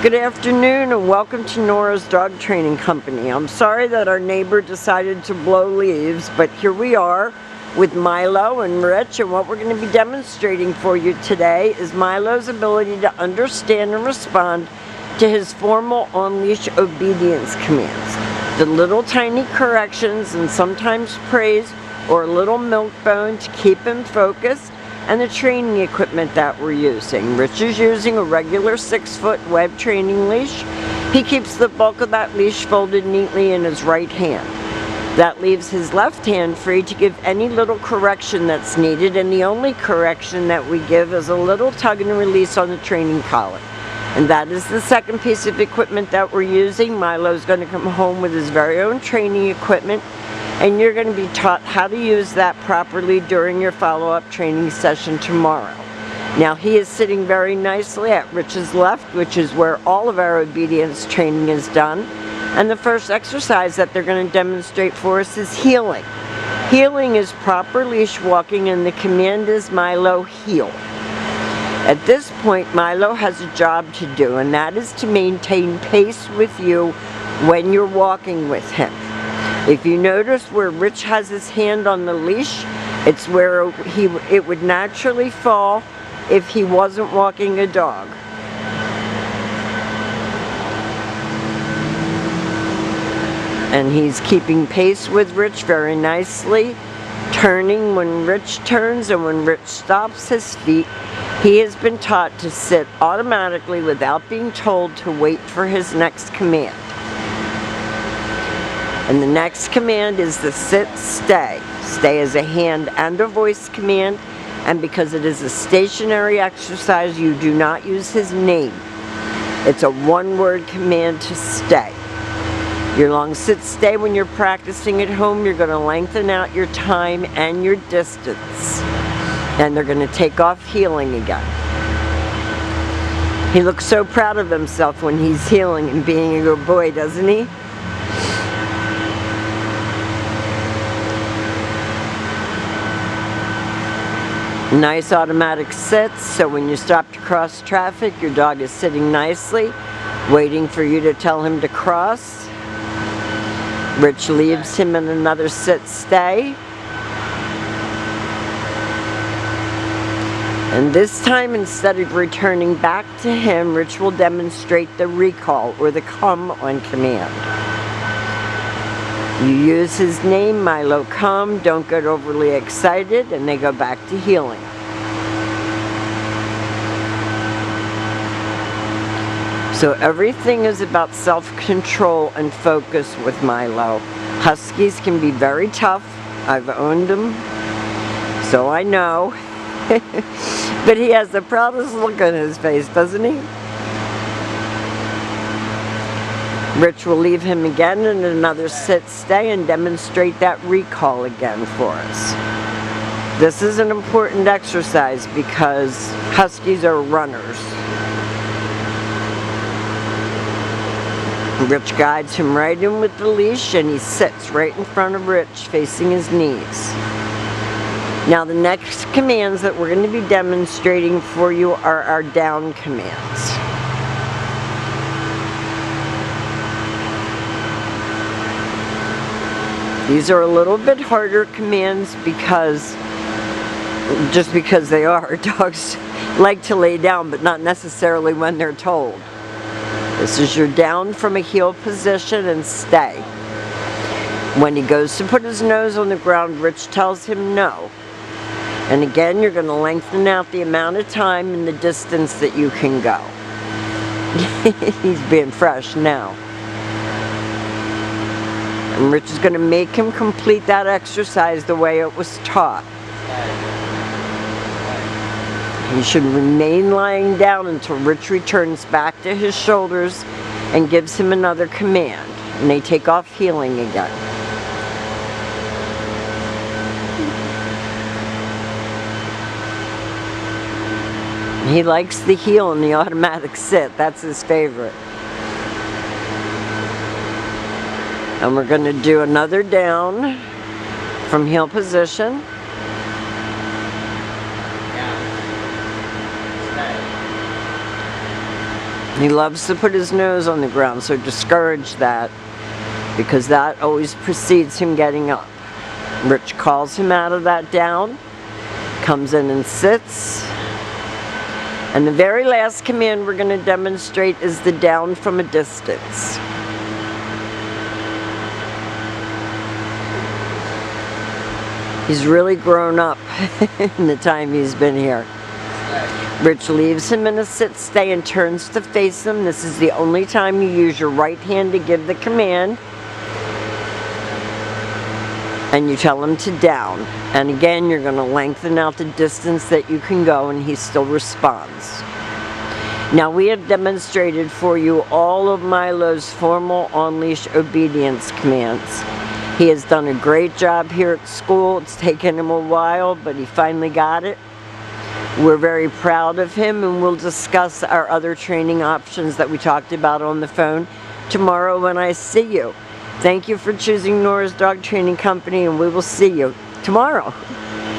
Good afternoon and welcome to Nora's Dog Training Company. I'm sorry that our neighbor decided to blow leaves, but here we are with Milo and Rich, and what we're going to be demonstrating for you today is Milo's ability to understand and respond to his formal on-leash obedience commands. The little tiny corrections and sometimes praise or a little milk bone to keep him focused, and the training equipment that we're using. Rich is using a regular 6-foot web training leash. He keeps the bulk of that leash folded neatly in his right hand. That leaves his left hand free to give any little correction that's needed, and the only correction that we give is a little tug and release on the training collar. And that is the second piece of equipment that we're using. Milo's going to come home with his very own training equipment, and you're going to be taught how to use that properly during your follow-up training session tomorrow. Now, he is sitting very nicely at Rich's left, which is where all of our obedience training is done. And the first exercise that they're going to demonstrate for us is heeling. Heeling is proper leash walking, and the command is Milo, heel. At this point, Milo has a job to do, and that is to maintain pace with you when you're walking with him. If you notice where Rich has his hand on the leash, it's where it would naturally fall if he wasn't walking a dog. And he's keeping pace with Rich very nicely, turning when Rich turns, and when Rich stops his feet, he has been taught to sit automatically without being told to wait for his next command. And the next command is the sit-stay. Stay is a hand and a voice command, and because it is a stationary exercise, you do not use his name. It's a one-word command to stay. Your long sit-stay, when you're practicing at home, you're going to lengthen out your time and your distance. And they're going to take off heeling again. He looks so proud of himself when he's heeling and being a good boy, doesn't he? Nice automatic sits, so when you stop to cross traffic, your dog is sitting nicely, waiting for you to tell him to cross. Rich leaves him in another sit-stay. And this time, instead of returning back to him, Rich will demonstrate the recall, or the come on command. You use his name, Milo, come, don't get overly excited, and they go back to heeling. So everything is about self-control and focus with Milo. Huskies can be very tough. I've owned them, so I know. But he has the proudest look on his face, doesn't he? Rich will leave him again in another sit-stay and demonstrate that recall again for us. This is an important exercise because Huskies are runners. Rich guides him right in with the leash, and he sits right in front of Rich, facing his knees. Now, the next commands that we're going to be demonstrating for you are our down commands. These are a little bit harder commands because they are. Dogs like to lay down, but not necessarily when they're told. This is your down from a heel position and stay. When he goes to put his nose on the ground, Rich tells him no. And again, you're going to lengthen out the amount of time and the distance that you can go. He's being fresh now. And Rich is going to make him complete that exercise the way it was taught. He should remain lying down until Rich returns back to his shoulders and gives him another command. And they take off heeling again. He likes the heel and the automatic sit. That's his favorite. And we're going to do another down from heel position. He loves to put his nose on the ground, so discourage that, because that always precedes him getting up. Rich calls him out of that down, comes in and sits. And the very last command we're going to demonstrate is the down from a distance. He's really grown up in the time he's been here. Rich leaves him in a sit-stay and turns to face him. This is the only time you use your right hand to give the command. And you tell him to down. And again, you're going to lengthen out the distance that you can go, and he still responds. Now, we have demonstrated for you all of Milo's formal on-leash obedience commands. He has done a great job here at school. It's taken him a while, but he finally got it. We're very proud of him, and we'll discuss our other training options that we talked about on the phone tomorrow when I see you. Thank you for choosing Nora's Dog Training Company, and we will see you tomorrow.